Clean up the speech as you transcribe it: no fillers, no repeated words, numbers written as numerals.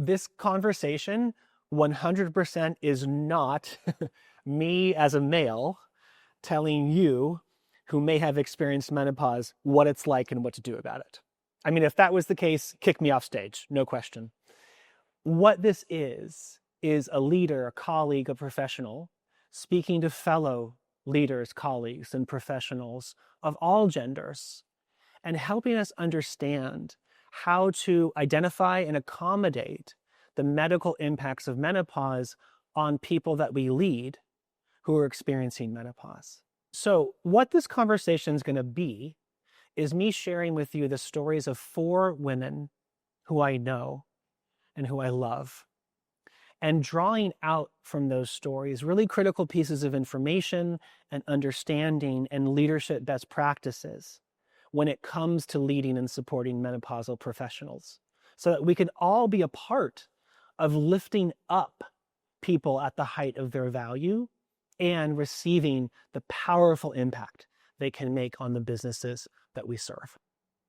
this conversation 100% is not me as a male telling you who may have experienced menopause what it's like and what to do about it. I mean, if that was the case, kick me off stage, no question. What this is a leader, a colleague, a professional speaking to fellow leaders, colleagues, and professionals of all genders and helping us understand how to identify and accommodate the medical impacts of menopause on people that we lead who are experiencing menopause. So what this conversation is going to be is me sharing with you the stories of 4 women who I know and who I love, and drawing out from those stories really critical pieces of information and understanding and leadership best practices when it comes to leading and supporting menopausal professionals, so that we can all be a part of lifting up people at the height of their value and receiving the powerful impact they can make on the businesses that we serve.